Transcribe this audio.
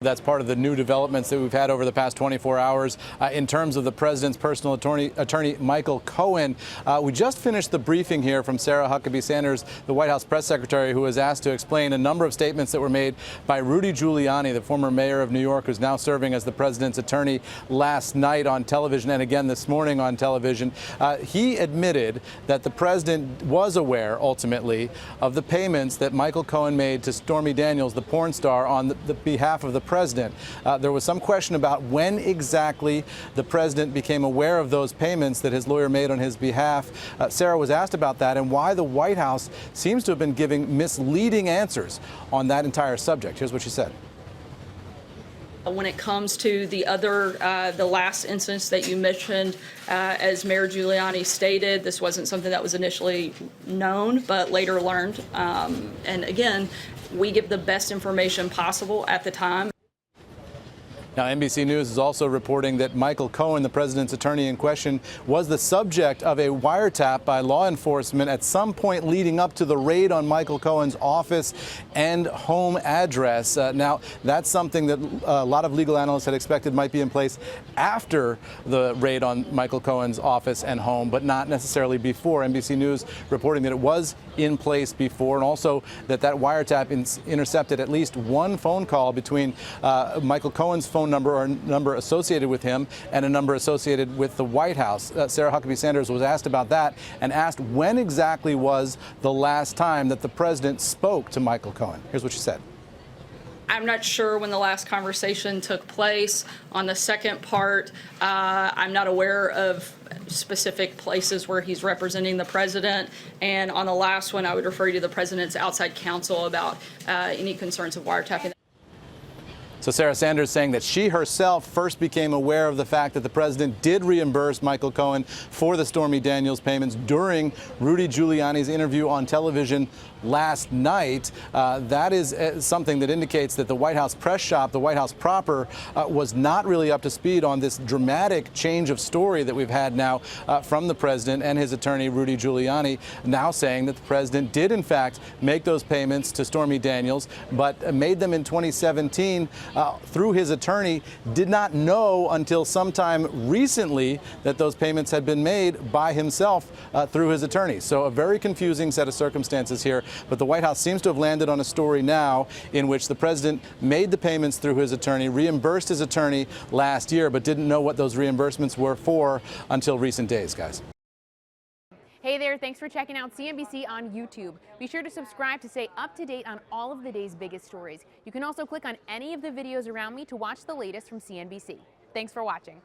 That's part of the new developments that we've had over the past 24 hours in terms of the president's personal attorney Michael Cohen. We just finished the briefing here from Sarah Huckabee Sanders, the White House press secretary, who was asked to explain a number of statements that were made by Rudy Giuliani, the former mayor of New York, who's now serving as the president's attorney, last night on television and again this morning on television. He admitted that the president was aware, ultimately, of the payments that Michael Cohen made to Stormy Daniels, the porn star, on the behalf of the president. There was some question about when exactly the president became aware of those payments that his lawyer made on his behalf. Sarah was asked about that and why the White House seems to have been giving misleading answers on that entire subject. Here's what she said. When it comes to the last instance that you mentioned, as Mayor Giuliani stated, this wasn't something that was initially known, but later learned. And again, we give the best information possible at the time. Now, NBC News is also reporting that Michael Cohen, the president's attorney in question, was the subject of a wiretap by law enforcement at some point leading up to the raid on Michael Cohen's office and home address. Now, that's something that a lot of legal analysts had expected might be in place after the raid on Michael Cohen's office and home, but not necessarily before. NBC News reporting that it was in place before, and also that wiretap intercepted at least one phone call between Michael Cohen's phone number or number associated with him and a number associated with the White House. Sarah Huckabee Sanders was asked about that and asked when exactly was the last time that the president spoke to Michael Cohen. Here's what she said. I'm not sure when the last conversation took place. On the second part, I'm not aware of specific places where he's representing the president. And on the last one, I would refer you to the president's outside counsel about any concerns of wiretapping. So Sarah Sanders saying that she herself first became aware of the fact that the president did reimburse Michael Cohen for the Stormy Daniels payments during Rudy Giuliani's interview on television last night. That is something that indicates that the White House press shop, the White House proper, was not really up to speed on this dramatic change of story that we've had now from the president and his attorney, Rudy Giuliani, now saying that the president did, in fact, make those payments to Stormy Daniels, but made them in 2017 through his attorney, did not know until sometime recently that those payments had been made by himself through his attorney. So a very confusing set of circumstances here. But the White House seems to have landed on a story now in which the president made the payments through his attorney, reimbursed his attorney last year, but didn't know what those reimbursements were for until recent days, guys. Hey there, thanks for checking out CNBC on YouTube. Be sure to subscribe to stay up to date on all of the day's biggest stories. You can also click on any of the videos around me to watch the latest from CNBC. Thanks for watching.